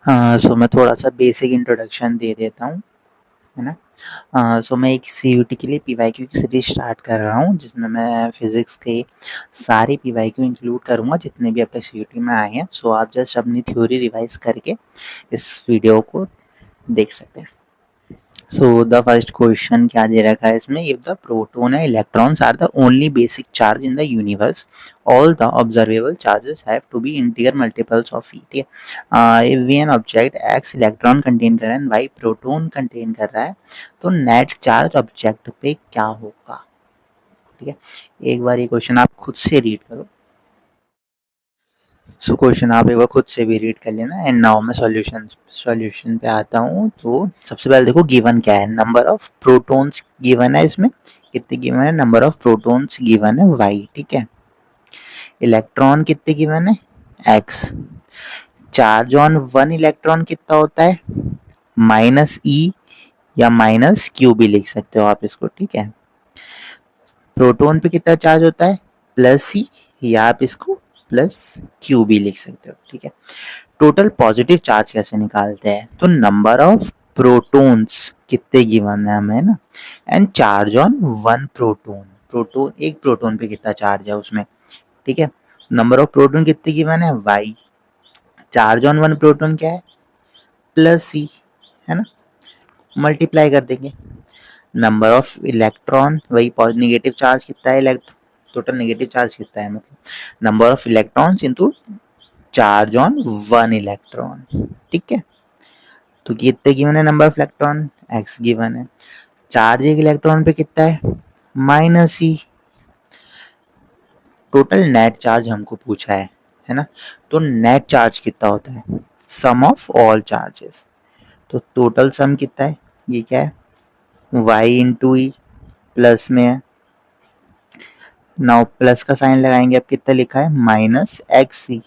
सो मैं थोड़ा सा बेसिक इंट्रोडक्शन दे देता हूँ, है ना। सो मैं एक सीयूटी के लिए पीवाईक्यू की सीरीज स्टार्ट कर रहा हूँ, जिसमें मैं फिजिक्स के सारे पीवाईक्यू इंक्लूड करूँगा जितने भी अब तक सीयूटी में आए हैं। सो आप जस्ट अपनी थ्योरी रिवाइज करके इस वीडियो को देख सकते हैं। So the first question क्या दे रखा है इसमें, if the proton and electrons are the only basic charge in the universe, all the observable charges have to be integer multiples of e. ठीक है। if we an object x electron contain कर रहा है y proton contain कर रहा है, तो net charge object पे क्या होगा। ठीक है, एक बार ये क्वेश्चन आप खुद से रीड करो। सो क्वेश्चन आप एक बार खुद से भी रीड कर लेना। एंड नाउ मैं सॉल्यूशन पे आता हूँ। तो सबसे पहले देखो गिवन क्या है, नंबर ऑफ प्रोटॉन्स गिवन है, इसमें कितने गिवन है, नंबर ऑफ प्रोटॉन्स गिवन है y। ठीक है, इलेक्ट्रॉन कितने गिवन है x, charge on one electron कितना होता है -e या -q भी लिख सकते हो आप इसको। ठीक है, प्रोटॉन पे कितना चार्ज होता है +e, या आप इसको +q भी लिख सकते हो। ठीक है, टोटल पॉजिटिव चार्ज कैसे निकालते हैं, तो नंबर ऑफ प्रोटॉन्स कितने गिवन है हमें ना, and charge on one proton, proton एक प्रोटॉन पे कितना चार्ज है उसमें। ठीक है, नंबर ऑफ प्रोटॉन कितने गिवन है y, charge on one proton क्या है +c, है ना, मल्टीप्लाई कर देंगे। नंबर ऑफ इलेक्ट्रॉन वही नेगेटिव चार्ज कितना है, टोटल नेगेटिव चार्ज कितना है, मतलब number of electrons into charge on one electron. ठीक है, तो कितने गिवन है number of electron x given है, चार्ज एक इलेक्ट्रॉन पे कितना है -e, टोटल नेट चार्ज हमको पूछा है ना। तो नेट चार्ज कितना होता है, सम ऑफ ऑल चार्जेस, तो टोटल सम कितना है, ये क्या है y इंटू ई, प्लस में है, नाउ प्लस का साइन लगाएंगे, अब कितना लिखा है -xc,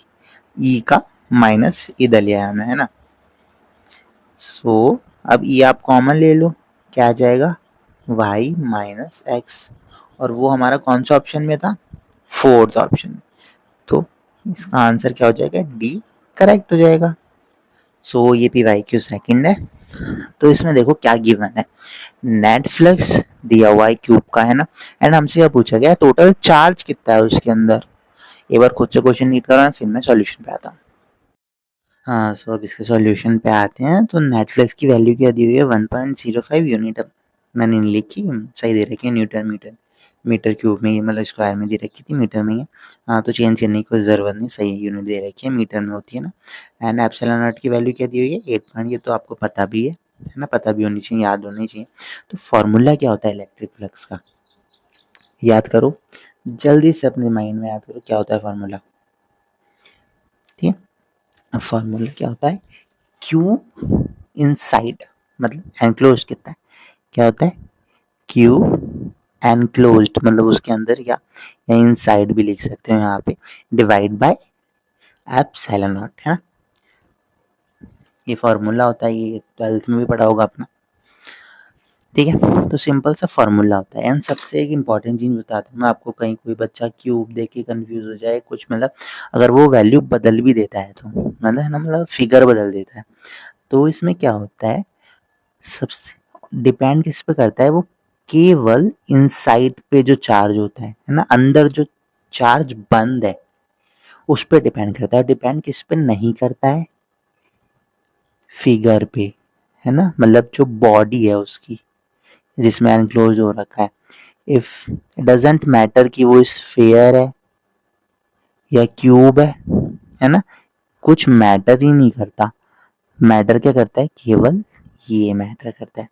ई का माइनस इधर लिया हमें, है ना। सो अब ये आप कॉमन ले लो, क्या आ जाएगा y माइनस एक्स, और वो हमारा कौन सा ऑप्शन में था, फोर्थ ऑप्शन। तो इसका आंसर क्या हो जाएगा, डी करेक्ट हो जाएगा। सो ये पी वाई क्यू सेकेंड है। तो इसमें देखो क्या गिवन है, नेट फ्लक्स दिया हुआ है क्यूब का, है ना, एंड हमसे यह पूछा गया टोटल चार्ज कितना है उसके अंदर। एक बार खुद से क्वेश्चन रीड करो, फिर मैं सॉल्यूशन पे आता हूँ। हाँ, सो अब इसके सॉल्यूशन पे आते हैं। तो नेटफ्लिक्स की वैल्यू क्या दी हुई है 1.05 यूनिट, अब मैंने नहीं लिखी, सही दे रखी है, न्यूटन मीटर, मीटर क्यूब में, मतलब स्क्वायर में दे रखी थी, मीटर में है। हाँ, तो चेंज करने की कोई ज़रूरत नहीं, सही यूनिट दे रखी है, मीटर में होती है ना। एंड एप्सिलॉन नॉट की वैल्यू क्या दी हुई है 8 पॉइंट, ये तो आपको पता भी है ना, पता भी होनी चाहिए, याद होनी चाहिए। तो फॉर्मूला क्या होता है इलेक्ट्रिक फ्लक्स का, याद करो जल्दी से, अपने माइंड में याद करो क्या होता है फॉर्मूला। ठीक है, फॉर्मूला क्या होता है, Q इनसाइड, मतलब एनक्लोज कितना है, क्या होता है Q एनक्लोज्ड, मतलब उसके अंदर, या इनसाइड भी लिख सकते हो यहाँ पे, डिवाइड बाय एप्सिलॉन नॉट, है ना। ये फॉर्मूला होता है, ये 12th में भी पढ़ा होगा अपना। ठीक है, तो सिंपल सा फॉर्मूला होता है। एंड सबसे एक इम्पॉर्टेंट चीज़ बताता हूँ मैं आपको, कहीं कोई बच्चा क्यूब देख के कंफ्यूज हो जाए कुछ, मतलब अगर वो वैल्यू बदल भी देता है तो, मतलब है ना, मतलब फिगर बदल देता है, तो इसमें क्या होता है, सबसे डिपेंड किस पे करता है, वो केवल इनसाइड पे जो चार्ज होता है ना, अंदर जो चार्ज बंद है उस पे डिपेंड करता है, डिपेंड किस पे नहीं करता है, फिगर पे, है ना, मतलब जो बॉडी है उसकी जिसमें एनक्लोज हो रखा है। इफ डजेंट मैटर कि वो स्फेयर है या क्यूब है ना, कुछ मैटर ही नहीं करता, मैटर क्या करता है, केवल ये मैटर करता है।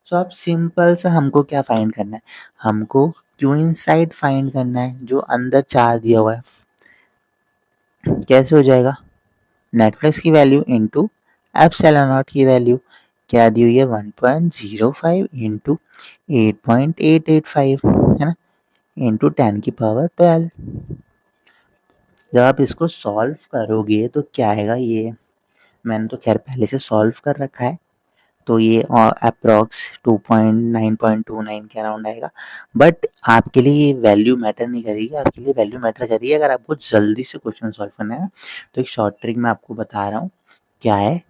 सो अब सिंपल सा हमको क्या फाइंड करना है, हमको क्यू इनसाइड फाइंड करना है, जो अंदर चार्ज दिया हुआ है। कैसे हो जाएगा, नेटफ्लिक्स की वैल्यू इंटू एप्सिलॉन नॉट की वैल्यू, क्या दी हुई है 1.05 इंटू 8.885, है ना, इंटू 10 की पावर 12। जब आप इसको सॉल्व करोगे तो क्या आएगा, ये मैंने तो खैर पहले से सॉल्व कर रखा है, तो ये अप्रॉक्स 2.9.29 के अराउंड आएगा। बट आपके लिए ये वैल्यू मैटर नहीं करेगी, आपके लिए वैल्यू मैटर करेगी अगर आपको जल्दी से क्वेश्चन सॉल्व करना है। तो एक शॉर्ट ट्रिक मैं आपको बता रहा हूँ, क्या है,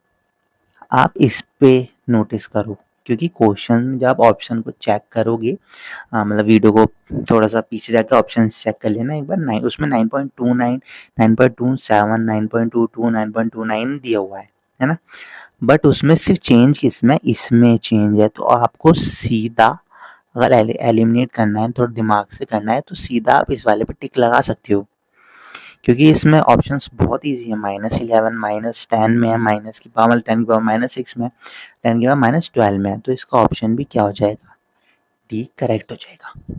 आप इस पे नोटिस करो, क्योंकि क्वेश्चन जब आप ऑप्शन को चेक करोगे, मतलब वीडियो को थोड़ा सा पीछे जाकर ऑप्शन चेक कर लेना एक बार, उसमें 9.29, 9.27, 9.22, 9.29 दिया हुआ है ना, बट उसमें सिर्फ चेंज किसमें, इसमें चेंज है। तो आपको सीधा अगर एलिमिनेट करना है, थोड़ा दिमाग से करना है, तो सीधा आप इस वाले पे टिक लगा सकते हो, क्योंकि इसमें ऑप्शंस बहुत ईजी है। -11, -10 में है, माइनस की पावर 10 की पावर -6 में, 10 की पावर -12 में है, तो इसका ऑप्शन भी क्या हो जाएगा, डी करेक्ट हो जाएगा।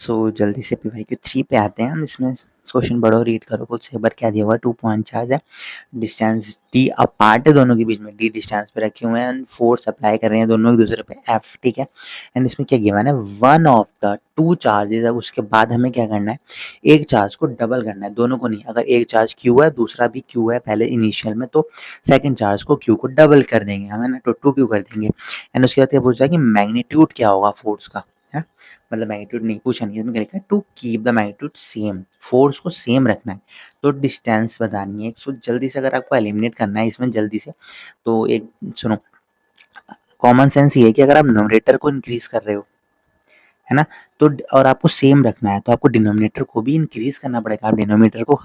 सो जल्दी से PYQ 3 पे आते हैं हम। इसमें क्वेश्चन पढ़ो, रीड करो खुद से एक बार क्या दिया हुआ है। 2 पॉइंट चार्ज है, डिस्टेंस डी अपार्ट है दोनों के बीच में, डी डिस्टेंस पे रखे हुए हैं एंड फोर्स अप्लाई कर रहे हैं दोनों एक दूसरे पे F, ठीक है। एंड इसमें क्या गिवन है, one of the two charges है, उसके बाद हमें क्या करना है, एक चार्ज को डबल करना है, दोनों को नहीं। अगर एक चार्ज Q है, दूसरा भी Q है पहले इनिशियल में, तो सेकंड चार्ज को Q को डबल कर देंगे हमें ना, तो 2Q कर देंगे। एंड उसके बाद ये पूछ रहा है कि मैग्नीट्यूड क्या होगा फोर्स का, है, मतलब मैग्नीट्यूड नहीं पूछा नहीं है, इसमें क्या लिखा है, to keep the magnitude same, force को सेम रखना है, तो डिस्टेंस बतानी है। सो जल्दी से अगर आपको एलिमिनेट करना है इसमें जल्दी से, तो एक सुनो, कॉमन सेंस ये है कि अगर आप न्यूमरेटर को इंक्रीज कर रहे हो, है ना, तो और आपको सेम रखना है, तो आपको डिनोमिनेटर को भी इंक्रीज करना पड़ेगा, आप डिनोमिनेटर को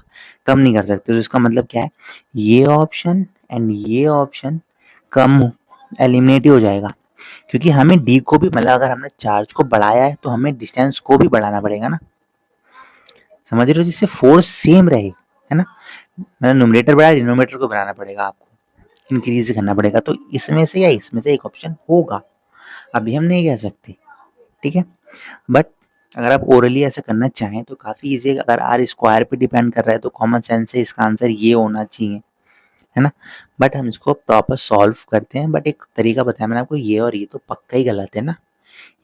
कम नहीं कर सकते। तो इसका मतलब क्या है, ये ऑप्शन एंड ये ऑप्शन कम एलिमिनेट ही हो जाएगा, क्योंकि हमें डी को भी, मतलब अगर हमने चार्ज को बढ़ाया है तो हमें डिस्टेंस को भी बढ़ाना पड़ेगा ना, समझ रहे हो, जिससे फोर्स सेम रहे, है ना, मतलब न्यूमरेटर बढ़ाया, डिनोमिनेटर को बढ़ाना पड़ेगा, आपको इंक्रीज करना पड़ेगा। तो इसमें से या इसमें से एक ऑप्शन होगा, अभी हम नहीं कह सकते, ठीक है। बट अगर आप ओरली ऐसा करना चाहें तो काफ़ी ईजी है। अगर आर स्क्वायर पे डिपेंड कर रहा है तो कॉमन सेंस से इसका आंसर ये होना चाहिए, है ना। बट हम इसको प्रॉपर सॉल्व करते हैं, बट एक तरीका बताया मैंने आपको, ये और ये तो पक्का ही गलत है ना,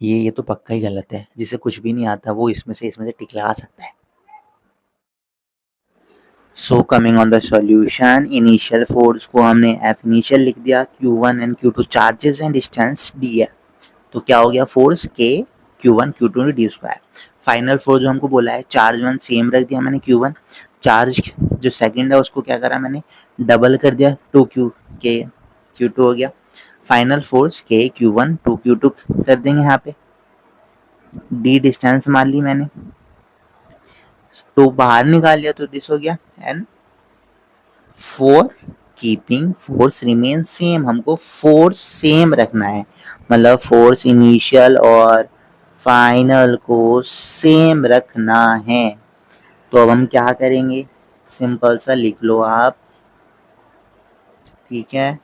ये तो पक्का ही गलत है, जिसे कुछ भी नहीं आता वो इसमें से टिक लगा सकता है। So coming on the solution, initial force को हमने एफ इनिशियल लिख दिया, Q1 and Q2 charges and distance D है, तो क्या हो गया, force K Q1 Q2 D square. Final force जो हमको बोला है, चार्ज 1 सेम रख दिया मैंने Q1, चार्ज जो सेकंड है उसको क्या करा मैंने, डबल कर दिया, 2Q K Q2 हो गया। Final force K Q1 2Q2 कर देंगे यहाँ पे, डी डिस्टेंस मान ली मैंने, तो बाहर निकाल लिया तो दिस हो गया। And for keeping force remain same, हमको फोर्स सेम रखना है, मतलब फोर्स इनिशियल और फाइनल को सेम रखना है। तो अब हम क्या करेंगे, सिंपल सा लिख लो आप, ठीक है।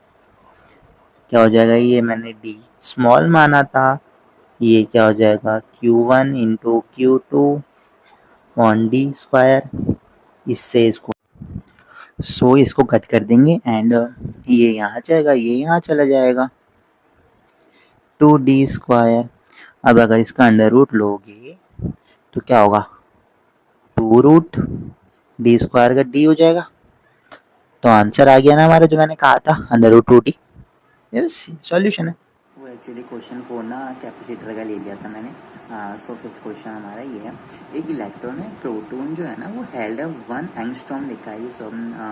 क्या हो जाएगा, ये मैंने डी स्मॉल माना था, ये क्या हो जाएगा, Q1 into Q2 on D square, इससे इसको इसको कट कर देंगे एंड ये यहाँ जाएगा, ये यहाँ चला जाएगा, 2D स्क्वायर। अब अगर इसका अंडर रूट लोगे तो क्या होगा, 2 रूट डी स्क्वायर का डी हो जाएगा। तो आंसर आ गया ना हमारा, जो मैंने कहा था, under root 2D। Yes, solution है। वो एक्चुअली क्वेश्चन को ना कैपेसिटर का ले लिया था मैंने। सो फिफ्थ क्वेश्चन हमारा ये है, एक इलेक्ट्रॉन है, प्रोटॉन जो है ना वो हेल्ड 1 एंगस्ट्रॉम लिखा है, ये सब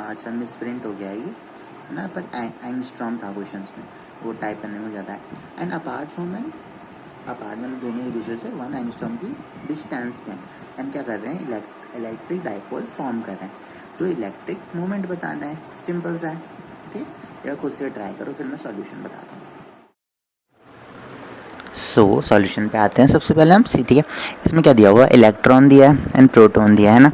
अच्छा मिस प्रिंट हो गया है ना, पर एंगस्ट्रॉम था क्वेश्चन में, वो टाइप करने में हो जाता है। And apart from N, apart मतलब दोनों एक दूसरे से 1 एंगस्ट्रॉम की डिस्टेंस पे, एंड क्या कर रहे हैं, इलेक्ट्रिक डाइपोल फॉर्म कर रहे हैं, तो इलेक्ट्रिक मूवमेंट बताना है, सिंपल सा है, ठीक। या खुद से ट्राई करो, फिर मैं सॉल्यूशन बताता हूँ। सो सॉल्यूशन पे आते हैं सबसे पहले हम, ठीक है। इसमें क्या दिया हुआ है, इलेक्ट्रॉन दिया है एंड प्रोटॉन दिया है ना,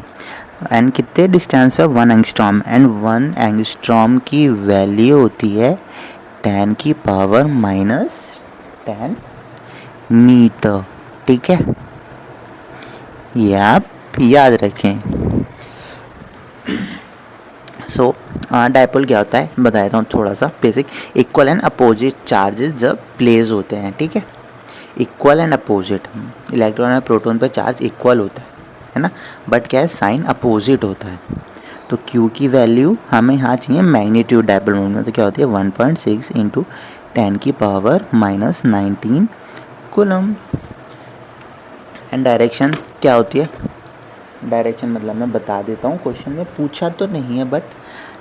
एंड कितने डिस्टेंस है, 1 एंगस्ट्रॉम, एंड 1 एंगस्ट्रॉम की वैल्यू होती है 10 की पावर -10 मीटर, ठीक है, ये आप याद रखें। सो डाइपोल क्या होता है बता देता हूँ थोड़ा सा basic, equal and opposite charges जब प्लेस होते हैं, ठीक है, इक्वल एंड अपोजिट, इलेक्ट्रॉन और प्रोटॉन पे चार्ज इक्वल होता है ना, बट क्या है, साइन अपोजिट होता है। तो Q की वैल्यू हमें यहाँ चाहिए मैग्नीट्यूड डाइपोल मोमेंट में, तो क्या होती है 1.6 इंटू 10 की पावर -19 कूलम। एंड डायरेक्शन क्या होती है, डायरेक्शन मतलब मैं बता देता हूँ, क्वेश्चन में पूछा तो नहीं है but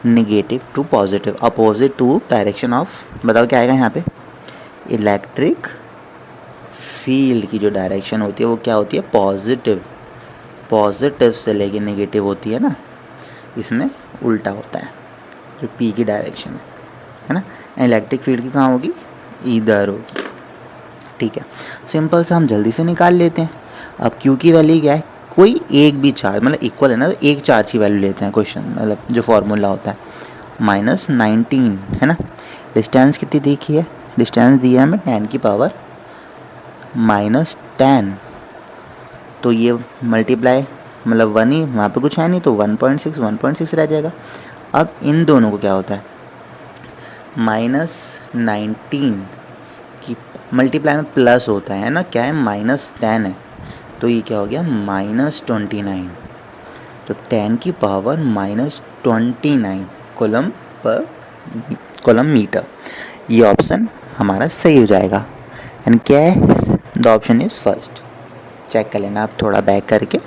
negative to positive, opposite to direction of, बताओ क्या आएगा यहाँ पे, इलेक्ट्रिक फील्ड की जो डायरेक्शन होती है वो क्या होती है, पॉजिटिव, पॉजिटिव से लेके नेगेटिव होती है ना, इसमें उल्टा होता है, जो पी की डायरेक्शन है ना, इलेक्ट्रिक फील्ड की कहाँ होगी, इधर होगी। ठीक है, सिंपल सा हम जल्दी से निकाल लेते हैं। अब क्यू की वैल्यू क्या है, कोई एक भी चार्ज मतलब इक्वल है ना, तो एक चार्ज की वैल्यू लेते हैं क्वेश्चन, मतलब जो फॉर्मूला होता है -19 है ना। डिस्टेंस कितनी देखी है, डिस्टेंस दिया है हमें 10 की पावर -10, तो ये मल्टीप्लाई मतलब 1 ही, वहाँ पे कुछ है नहीं, तो 1.6 रह जाएगा। अब इन दोनों को क्या होता है, -19 की मल्टीप्लाई में प्लस होता है ना, क्या है -10 है, तो ये क्या हो गया -29, तो 10 की power -29 coulomb per coulomb metre, ये ऑप्शन हमारा सही हो जाएगा। एंड क्या है, the option is first. Check कर लेना आप थोड़ा बैक करके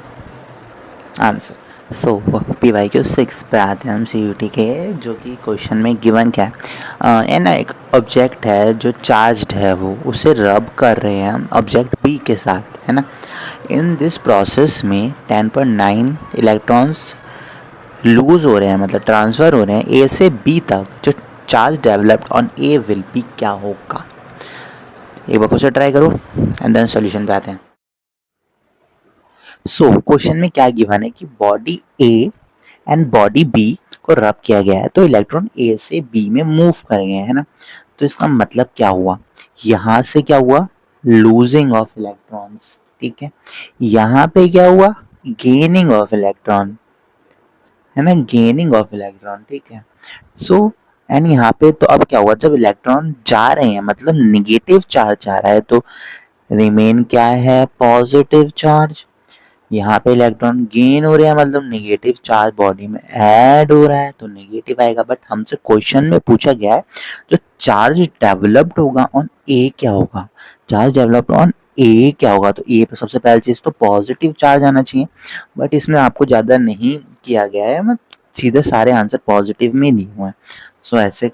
आंसर। सो PYQ 6 पे आते हैं हम CUT के, जो कि क्वेश्चन में गिवन क्या है, ना एक ऑब्जेक्ट है जो चार्ज्ड है, वो उसे रब कर रहे हैं हम ऑब्जेक्ट B के साथ, है ना। इन दिस प्रोसेस में 10.9 इलेक्ट्रॉन्स लूज हो रहे हैं, मतलब ट्रांसफ़र हो रहे हैं A से B तक, जो charge developed on A will be क्या होगा। एक बार खुद से ट्राई करो एंड देन सॉल्यूशन पे आते हैं। सो क्वेश्चन में क्या गिवन है कि body A and body B को रब किया गया है, तो इलेक्ट्रॉन A से B में मूव कर गए हैं ना, तो इसका मतलब क्या हुआ, यहाँ से क्या हुआ, लूजिंग ऑफ इलेक्ट्रॉन्स, ठीक है, यहाँ पे क्या हुआ, गेनिंग ऑफ इलेक्ट्रॉन, है ना, गेनिंग ऑफ इलेक्ट्रॉन, ठीक है। सो एंड यहाँ पे तो अब क्या हुआ, जब इलेक्ट्रॉन जा रहे हैं मतलब निगेटिव चार्ज जा रहा है, तो रिमेन क्या है, पॉजिटिव चार्ज। यहाँ पे इलेक्ट्रॉन गेन हो रहे हैं मतलब निगेटिव चार्ज बॉडी में ऐड हो रहा है, तो नेगेटिव आएगा। बट हमसे क्वेश्चन में पूछा गया है जो चार्ज डेवलप्ड होगा ऑन ए क्या होगा, चार्ज डेवलप्ड ऑन ए क्या होगा, तो ए पे सबसे पहली चीज तो पॉजिटिव चार्ज आना चाहिए, बट इसमें आपको ज्यादा नहीं किया गया है, मतलब सीधे सारे आंसर पॉजिटिव में दिए हुए हैं। सो ऐसे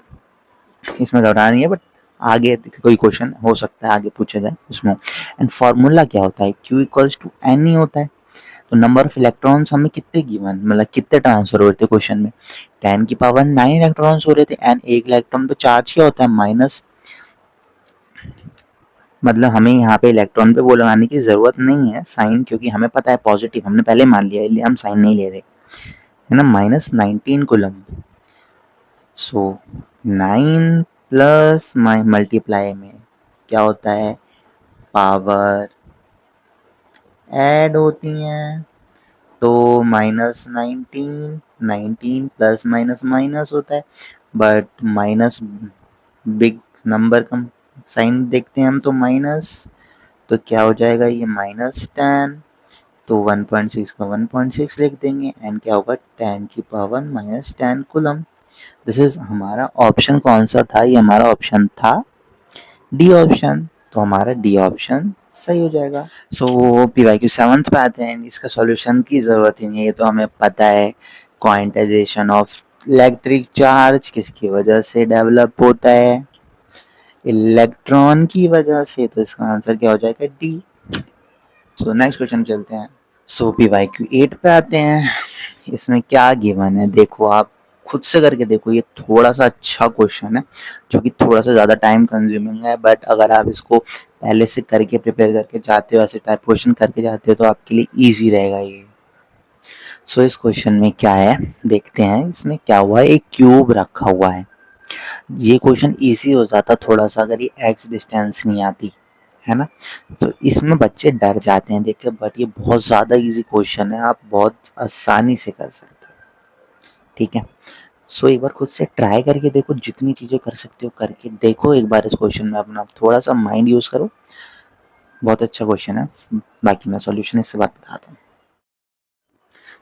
इसमें घबराना नहीं है, बट आगे कोई क्वेश्चन हो सकता है आगे पूछा जाए उसमें। एंड फॉर्मूला क्या होता है, Q इक्वल्स टू N ही होता है। तो नंबर ऑफ इलेक्ट्रॉन्स हमें कितने गिवन, मतलब कितने ट्रांसफर हो रहे थे क्वेश्चन में, 10 की पावर 9 इलेक्ट्रॉन्स हो रहे थे, एंड एक इलेक्ट्रॉन पे चार्ज क्या होता है, माइनस, मतलब हमें यहाँ पे इलेक्ट्रॉन पे वो लगाने की जरूरत नहीं है साइन, क्योंकि हमें पता है पॉजिटिव हमने पहले मान लिया है, इसलिए हम साइन नहीं ले रहे, है ना, -19 कूलम। सो 9 प्लस मल्टीप्लाई में क्या होता है, पावर ऐड होती हैं, तो -19 प्लस माइनस माइनस होता है, बट माइनस बिग नंबर का साइन देखते हैं हम, तो माइनस, तो क्या हो जाएगा ये -10, तो 1.6 का 1.6 लिख देंगे, एंड क्या होगा 10 की पावर -10 कूलम। दिस इज हमारा ऑप्शन कौन सा था, ये हमारा ऑप्शन था डी ऑप्शन, तो हमारा डी ऑप्शन सही हो जाएगा। सो PYQ 7 पे आते हैं, इसका सॉल्यूशन की ज़रूरत ही नहीं है, ये तो हमें पता है, क्वांटाइजेशन ऑफ इलेक्ट्रिक चार्ज किसकी वजह से डेवलप होता है, इलेक्ट्रॉन की वजह से, तो इसका आंसर क्या हो जाएगा, डी। सो नेक्स्ट क्वेश्चन चलते हैं। सो PYQ 8 पे आते हैं, इसमें क्या गिवन है देखो, आप खुद से करके देखो, ये थोड़ा सा अच्छा क्वेश्चन है जो कि थोड़ा सा ज़्यादा टाइम कंज्यूमिंग है, बट अगर आप इसको पहले से करके प्रिपेयर करके जाते हो, ऐसे टाइप क्वेश्चन करके जाते हो, तो आपके लिए ईजी रहेगा ये। सो इस क्वेश्चन में क्या है देखते हैं, इसमें क्या हुआ है, एक क्यूब रखा हुआ है, ये क्वेश्चन ईजी हो जाता थोड़ा सा अगर ये एक्स डिस्टेंस नहीं आती, है ना, तो इसमें बच्चे डर जाते हैं देख के, बट ये बहुत ज़्यादा इजी क्वेश्चन है, आप बहुत आसानी से कर सकते हो, ठीक है। सो एक बार खुद से ट्राई करके देखो, जितनी चीज़ें कर सकते हो करके देखो, एक बार इस क्वेश्चन में अपना थोड़ा सा माइंड यूज़ करो, बहुत अच्छा क्वेश्चन है। बाकी मैं सॉल्यूशन इससे बात बताता हूँ।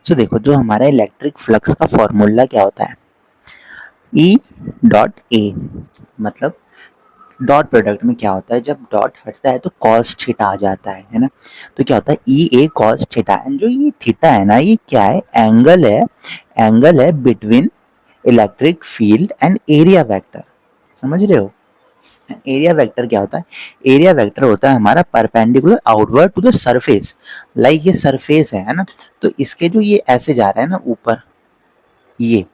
सो देखो, जो हमारा इलेक्ट्रिक फ्लक्स का फॉर्मूला क्या होता है, E डॉट ए, मतलब डॉट प्रोडक्ट में क्या होता है, जब डॉट हटता है तो कॉस थीटा आ जाता है ना, तो क्या होता है E A cos theta, and जो ये थीटा है ना, ये क्या है, एंगल है between electric field and area vector. समझ रहे हो? एरिया वेक्टर क्या होता है? एरिया वेक्टर होता है हमारा perpendicular outward to the surface. Like ये सरफेस है ना, तो इसके जो ये ऐसे जा रहा है ना ऊपर, ये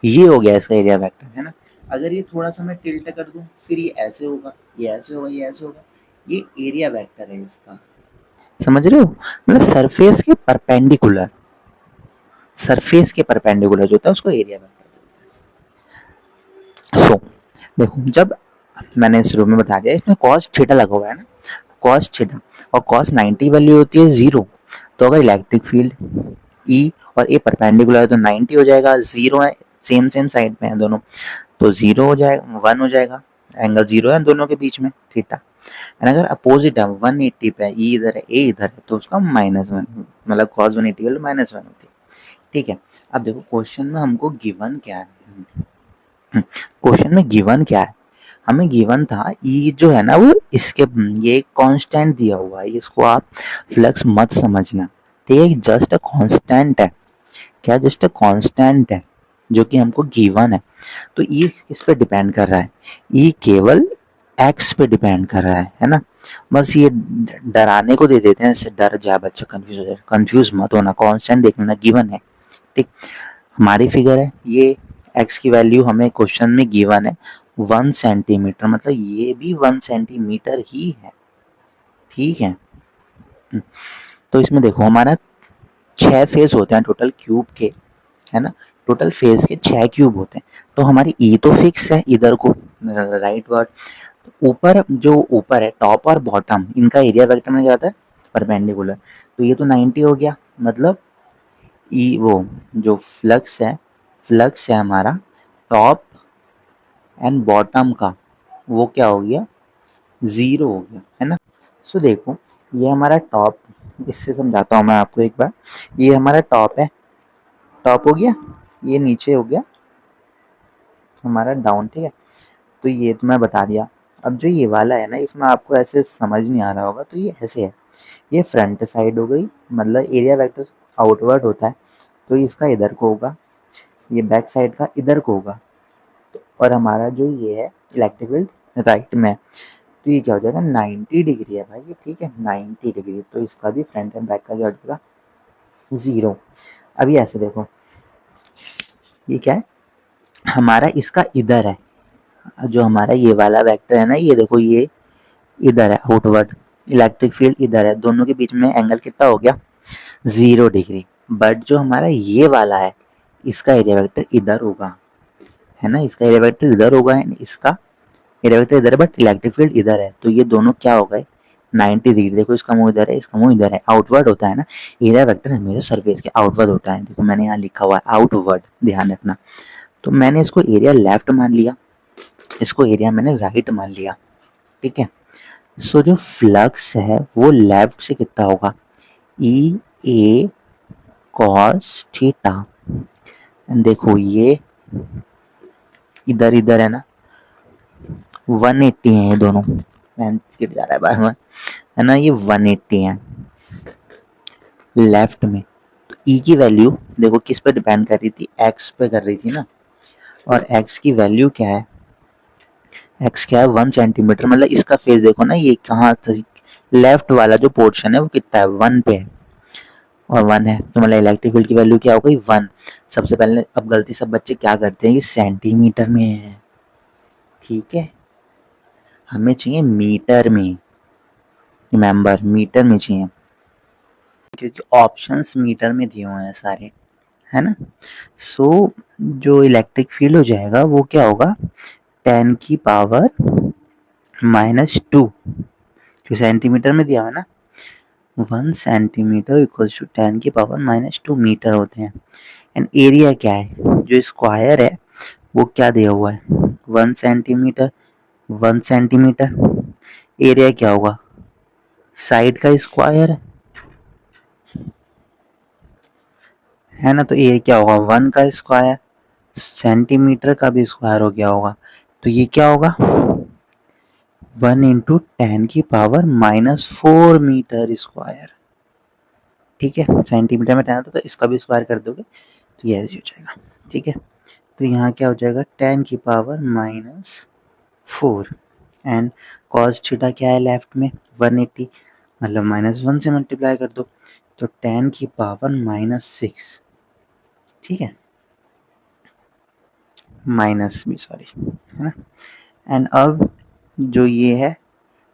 हो गया इसका एरिया वेक्टर, है ना। अगर ये थोड़ा सा मैं टिल्ट कर दूं, फिर ये ऐसे होगा, ये ऐसे होगा, ये ऐसे होगा, ये एरिया वेक्टर है इसका। समझ रहे हो? मतलब सरफेस के परपेंडिकुलर जो होता है उसको एरिया वेक्टर। सो देखो, जब मैंने शुरू में बता दिया इसमें कॉस थीटा लगा हुआ है ना, कॉस थीटा, और कॉस 90 वैल्यू होती है 0। तो अगर इलेक्ट्रिक फील्ड ई और ए परपेंडिकुलर है तो 90 हो जाएगा, 0 है, सेम सेम साइड पे है दोनों, तो 0 हो जाएगा, 1 हो जाएगा, एंगल 0 है दोनों के बीच में, थीटा। एंड अगर अपोजिट है 180 पे, ई इधर है, ए इधर है, तो उसका -1, मतलब cos 180 -1 होती है। ठीक है। अब देखो क्वेश्चन में हमको गिवन क्या है, क्वेश्चन में गिवन क्या है, हमें गिवन था ई जो है ना वो इसके, ये कांस्टेंट दिया हुआ है, इसको आप फ्लक्स मत समझना, तो ये जस्ट अ कांस्टेंट है। क्या? जस्ट अ कांस्टेंट है जो कि हमको गिवन है। तो ई किस पे डिपेंड कर रहा है? ई केवल एक्स पे डिपेंड कर रहा है ना। बस ये डराने को दे देते हैं, इससे डर जाए बच्चा, कंफ्यूज हो जाए। कंफ्यूज मत होना, कांस्टेंट देख लेना, गिवन है। ठीक, हमारी फिगर है ये, एक्स की वैल्यू हमें क्वेश्चन में गिवन है 1 सेंटीमीटर, मतलब ये भी 1 सेंटीमीटर ही है। ठीक है। तो इसमें देखो हमारा 6 फेस होते हैं टोटल क्यूब के, है ना। टोटल फेस के 6 क्यूब होते हैं। तो हमारी ई तो फिक्स है इधर को, राइट वर्ड। ऊपर जो ऊपर है टॉप और बॉटम, इनका एरिया वेक्टर में क्या होता है? परपेंडिकुलर। तो ये तो 90 हो गया, मतलब ई वो जो फ्लक्स है हमारा टॉप एंड बॉटम का, वो क्या हो गया? 0 हो गया, है ना। सो देखो ये हमारा टॉप, इससे समझाता हूँ मैं आपको एक बार। ये हमारा टॉप है, टॉप हो गया, ये नीचे हो गया हमारा डाउन। ठीक है। तो ये तो मैं बता दिया। अब जो ये वाला है ना, इसमें आपको ऐसे समझ नहीं आ रहा होगा, तो ये ऐसे है, ये फ्रंट साइड हो गई, मतलब एरिया वेक्टर आउटवर्ड होता है, तो इसका इधर को होगा, ये बैक साइड का इधर को होगा। तो और हमारा जो ये है इलेक्ट्रिक फील्ड राइट में, तो ये क्या हो जाएगा? 90 डिग्री है भाई ये। ठीक है, 90 डिग्री, तो इसका भी फ्रंट एंड बैक का क्या हो जाएगा? 0। अभी ऐसे देखो, ये क्या है? हमारा इसका इधर है, जो हमारा ये वाला वेक्टर है ना, ये देखो ये इधर है आउटवर्ड, इलेक्ट्रिक फील्ड इधर है, दोनों के बीच में एंगल कितना हो गया? 0 डिग्री। बट जो हमारा ये वाला है, इसका एरिया वेक्टर इधर होगा, है ना, इसका एरिया वेक्टर इधर होगा, एंड इसका एरिया वेक्टर इधर है, बट इलेक्ट्रिक फील्ड इधर है, तो ये दोनों क्या हो गए? 90 डिग्री। देखो इसका मुंह इधर है, इसका मुंह इधर है, आउटवर्ड होता है ना, एरिया वेक्टर हमेशा सरफेस के आउटवर्ड होता है। देखो मैंने यहाँ लिखा हुआ है आउटवर्ड, ध्यान रखना। तो मैंने इसको एरिया लेफ्ट मान लिया, इसको एरिया मैंने राइट मान लिया। ठीक है। सो जो फ्लक्स है वो लेफ्ट से कितना होगा? ई ए कॉस थीटा। देखो ये इधर इधर है ना, 180 है ये दोनों, मैन गिर जा रहा है बार बार, है ना, ये 180 है लेफ्ट में। तो ई की वैल्यू देखो किस पे डिपेंड कर रही थी? एक्स पे कर रही थी ना, और एक्स की वैल्यू क्या है? एक्स क्या है? 1 सेंटीमीटर, मतलब इसका फेस देखो ना, ये कहाँ था? लेफ्ट वाला जो पोर्शन है वो कितना है? 1 पे है, और 1 है, तो मतलब इलेक्ट्रिक फील्ड की वैल्यू क्या हो गई? 1। सबसे पहले अब गलती सब बच्चे क्या करते हैं, ये सेंटीमीटर में है। ठीक है, हमें चाहिए मीटर में, रिमेंबर मीटर में चाहिए, क्योंकि ऑप्शंस मीटर में दिए हुए हैं सारे, है ना। सो जो इलेक्ट्रिक फील्ड हो जाएगा वो क्या होगा? 10 की पावर -2, जो सेंटीमीटर में दिया हुआ है ना, 1 सेंटीमीटर इक्वल्स टू 10 की पावर -2 मीटर होते हैं। एंड एरिया क्या है? जो स्क्वायर है वो क्या दिया हुआ है? 1 सेंटीमीटर, 1 सेंटीमीटर। एरिया क्या होगा? साइड का स्क्वायर है ना, तो ये क्या होगा? 1 का स्क्वायर, सेंटीमीटर का भी स्क्वायर हो गया होगा, तो ये क्या होगा? 1 इंटू 10 की पावर -4 मीटर स्क्वायर। ठीक है, सेंटीमीटर में 10 आता तो इसका भी स्क्वायर कर दोगे तो ये ऐसे हो जाएगा। ठीक है, तो यहाँ क्या हो जाएगा 10 की पावर -4 एंड कॉस थीटा क्या है लेफ्ट में 180, मतलब -1 से मल्टीप्लाई कर दो तो 10 की पावर -6, ठीक है, माइनस भी सॉरी, है ना। एंड अब जो ये है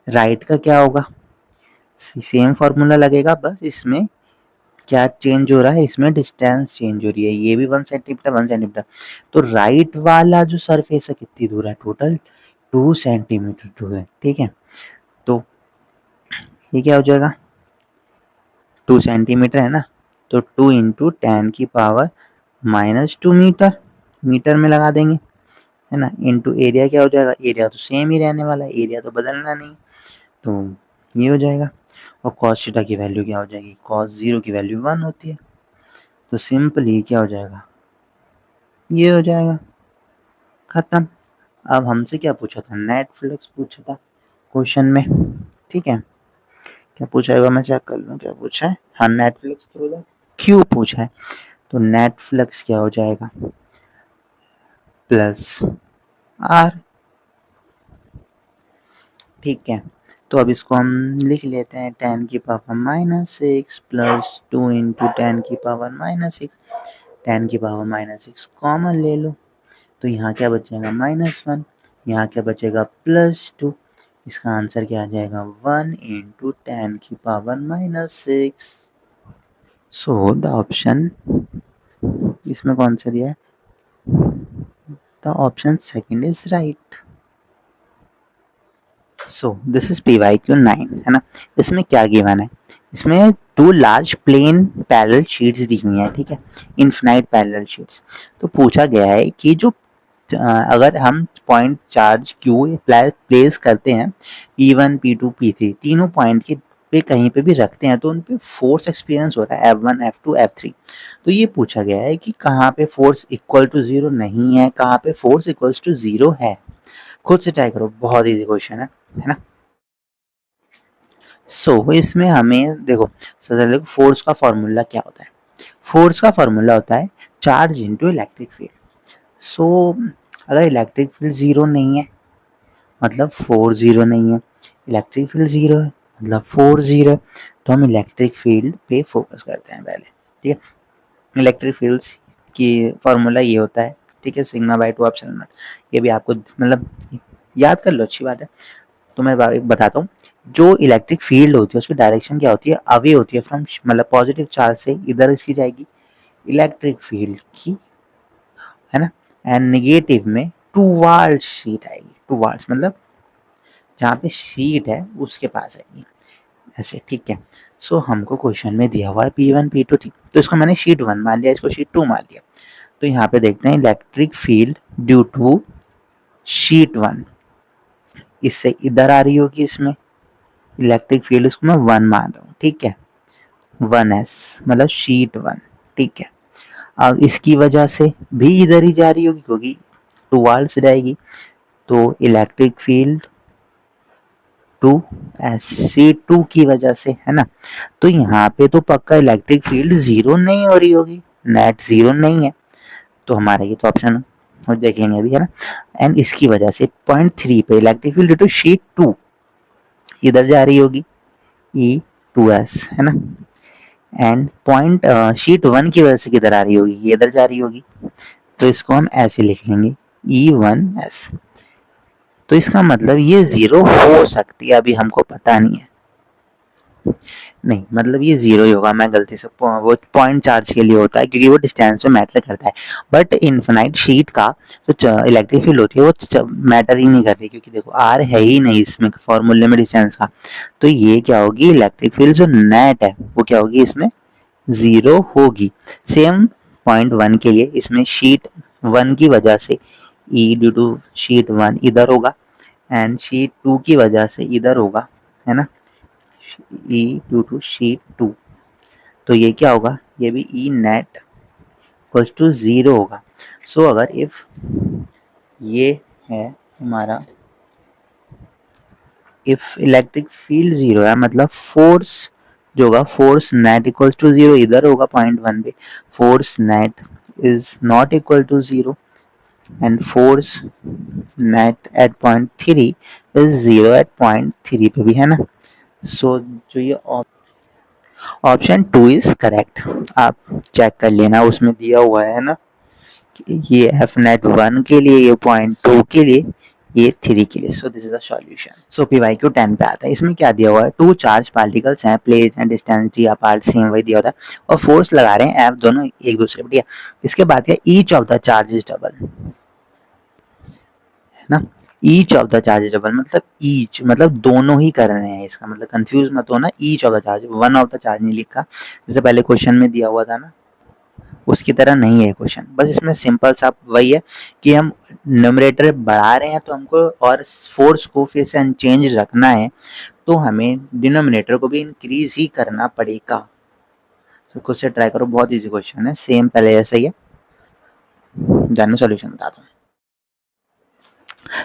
राइट का क्या होगा, सेम फॉर्मूला लगेगा, बस इसमें क्या चेंज हो रहा है, इसमें डिस्टेंस चेंज हो रही है, ये भी 1 सेंटीमीटर 1 सेंटीमीटर। तो राइट वाला जो सरफेस है कितनी दूर है, टोटल 2 सेंटीमीटर दूर है, ठीक है। तो ये क्या हो जाएगा 2 सेंटीमीटर है ना, तो 2 इंटू 10 की पावर -2 मीटर, मीटर में लगा देंगे, है ना, इंटू एरिया क्या हो जाएगा, एरिया तो सेम ही रहने वाला है, एरिया तो बदलना नहीं, तो ये हो जाएगा। और कॉस थीटा की वैल्यू क्या हो जाएगी, कॉस 0 की वैल्यू 1 होती है, तो सिंपली क्या हो जाएगा, ये हो जाएगा, खत्म। अब हमसे क्या पूछा था, नेट फ्लक्स पूछा था क्वेश्चन में, ठीक है। क्या पूछा है मैं चेक कर लूँ, क्या पूछा है, हाँ net flux through the Q पूछा है, तो नेट फ्लक्स क्या हो जाएगा प्लस आर, ठीक है। तो अब इसको हम लिख लेते हैं 10 की पावर -6 प्लस 2 इंटू 10 की पावर -6, 10 की पावर -6 कॉमन ले लो, तो यहाँ क्या बचेगा -1, यहाँ क्या बचेगा +2, इसका आंसर क्या आ जाएगा 1 इंटू 10 की पावर -6। सो द ऑप्शन इसमें कौन सा दिया है, the option second is right. So this is PYQ 9, है ना। इसमें क्या गिवन है, इसमें 2 लार्ज प्लेन पैरेलल शीट्स दी हुई हैं, ठीक है, इनफिनाइट पैरेलल शीट्स। तो पूछा गया है कि जो अगर हम पॉइंट चार्ज Q प्लेस करते हैं P1 P2 P3 तीनों पॉइंट के पे कहीं पे भी रखते हैं तो उन पे फोर्स एक्सपीरियंस हो रहा है F1 F2 F3। तो ये पूछा गया है कि कहाँ पे फोर्स इक्वल टू 0 नहीं है, कहाँ पे फोर्स इक्वल टू 0 है। खुद से ट्राई करो, बहुत ईजी क्वेश्चन है ना। इसमें हमें देखो सबसे पहले फोर्स का फॉर्मूला क्या होता है, फोर्स का फॉर्मूला होता है चार्ज इनटू इलेक्ट्रिक फील्ड। अगर इलेक्ट्रिक फील्ड 0 नहीं है मतलब फोर्स 0 नहीं है, इलेक्ट्रिक फील्ड 0 है मतलब फोर्स 0 है, तो हम इलेक्ट्रिक फील्ड पे फोकस करते हैं पहले, ठीक है। इलेक्ट्रिक फील्ड्स की फॉर्मूला ये होता है, ठीक है, सिग्मा बाई 2 एप्सिलॉन नॉट। ये भी आपको मतलब याद कर लो, अच्छी बात है। तो मैं बताता हूँ, जो इलेक्ट्रिक फील्ड होती है उसकी डायरेक्शन क्या होती है, अवे होती है फ्रॉम, मतलब पॉजिटिव चार्ज से इधर इसकी जाएगी इलेक्ट्रिक फील्ड की, है ना, एंड नेगेटिव में टूवार्ड्स शीट आएगी, टूवार्ड्स मतलब जहाँ पे शीट है उसके पास आएगी, ऐसे, ठीक है। हमको क्वेश्चन में दिया हुआ है P1 P2 थी, तो इसको मैंने शीट 1 मान लिया, इसको शीट 2 मान लिया। तो यहाँ पे देखते हैं electric field due to sheet 1 इससे इधर आ रही होगी, इसमें इलेक्ट्रिक फील्ड इसको मैं 1 मान रहा हूँ, ठीक है, 1s मतलब शीट 1, ठीक है। अब इसकी वजह से भी इधर ही जा रही होगी क्योंकि टूवार्ड्स जाएगी, तो इलेक्ट्रिक फील्ड 2s C2 की वजह से, है ना। तो यहाँ पे तो पक्का इलेक्ट्रिक फील्ड 0 नहीं हो रही होगी, नेट 0 नहीं है, तो हमारा ये तो ऑप्शन और देख लेंगे अभी, है ना। एंड इसकी वजह से पॉइंट 3 पे इलेक्ट्रिक फील्ड टू शीट 2 इधर जा रही होगी E2s, है ना। एंड पॉइंट शीट 1 की वजह से किधर आ रही होगी, ये इधर जा रही होगी, तो इसको हम ऐसे लिख लेंगे E1s। तो इसका मतलब ये 0 हो सकती है, अभी हमको पता नहीं है, नहीं मतलब ये 0 ही होगा, मैं गलती से वो पॉइंट चार्ज के लिए होता है क्योंकि वो डिस्टेंस पे मैटर करता है, बट इनफिनाइट शीट का जो इलेक्ट्रिक फील्ड होती है वो मैटर ही नहीं कर रही क्योंकि देखो आर है ही नहीं इसमें फॉर्मूले में डिस्टेंस का। तो ये क्या होगी, इलेक्ट्रिक फील्ड जो नेट है वो क्या होगी, इसमें 0 होगी। सेम पॉइंट 1 के लिए इसमें शीट 1 की वजह से ई ड्यू टू शीट 1 इधर होगा एंड शीट 2 की वजह से इधर होगा, है ना, ई ड्यू टू शीट 2। तो ये क्या होगा, ये भी ई नेट इक्वल्स टू 0 होगा। अगर इफ ये है हमारा, इफ इलेक्ट्रिक फील्ड 0 है मतलब फोर्स जो होगा, फोर्स नेट इक्वल्स टू 0 इधर होगा पॉइंट 1 पे, force net is not equal to 0, and force net at point 3 is 0 at point 3 पे भी है ना। सो जो ये ऑप्शन 2 इज करेक्ट। आप चेक कर लेना, उसमें दिया हुआ है ना ये एफ नेट 1 के लिए, ये पॉइंट 2 के लिए, ये 3 के लिए। So this is the solution. So P Y Q 10 पे आता है। इसमें क्या दिया हुआ है, टू चार्ज पार्टिकल्स हैं, place and distance D apart, same वही दिया होता है, और फोर्स लगा रहे हैं एफ दोनों एक दूसरे पर। इसके बाद क्या, each of the charge is double, है ना। Each of the charge is double मतलब ईच मतलब दोनों ही कर रहे हैं, इसका मतलब कंफ्यूज मत होना। Each of the charge, one of the charge नहीं लिखा जैसे पहले क्वेश्चन में दिया हुआ था ना, उसकी तरह नहीं है क्वेश्चन। बस इसमें सिंपल सा वही है कि हम न्यूमरेटर बढ़ा रहे हैं तो हमको और फोर्स को फिर से अनचेंज रखना है, तो हमें डिनोमिनेटर को भी इंक्रीज ही करना पड़ेगा। तो खुद से ट्राई करो, बहुत इजी क्वेश्चन है, सेम पहले जैसा ही है। जानू सॉल्यूशन बता दूं।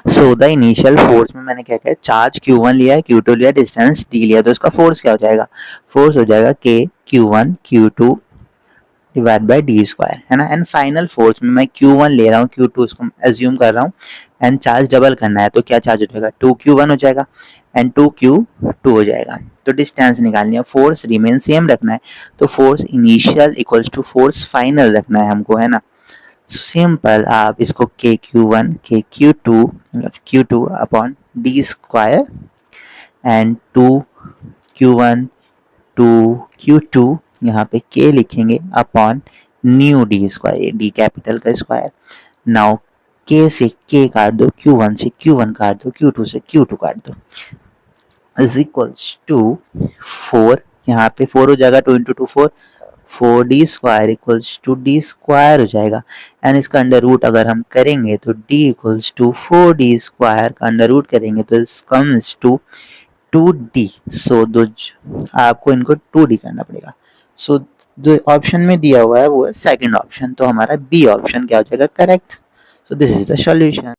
सो द इनिशियल फोर्स में मैंने क्या किया, चार्ज Q1 लिया है, Q2 लिया, डिस्टेंस D लिया, तो इसका फोर्स क्या हो जाएगा, फोर्स हो जाएगा K Q1 Q2 divide by D square, है ना। एंड फाइनल फोर्स में मैं Q1 ले रहा हूँ, Q2 इसको एज्यूम कर रहा हूँ, एंड चार्ज डबल करना है तो क्या चार्ज हो जाएगा, 2Q1 हो जाएगा एंड 2Q2 हो जाएगा। तो डिस्टेंस निकालनी है, फोर्स रिमेन सेम रखना है, तो force initial equals to force final रखना है हमको, है ना। सिंपल, आप इसको KQ1 KQ2 मतलब Q2 upon D square and 2Q1 2Q2 यहाँ पे K लिखेंगे upon new D square, D capital का स्क्वायर। नाउ K से K काट दो, Q1 से Q1 काट दो, Q2 से Q2 काट दो, इज इक्वल्स टू 4, यहाँ पे 4 हो जाएगा, 2 into 2 4, 4D square equals to D square हो जाएगा। एंड इसका अंडर रूट अगर हम करेंगे तो D equals to 4D square का अंडर रूट करेंगे तो इस कम्स टू 2D। सो आपको इनको 2D करना पड़ेगा। सो जो ऑप्शन में दिया हुआ है वो है सेकंड ऑप्शन, तो हमारा बी ऑप्शन क्या हो जाएगा, correct. So this is the solution.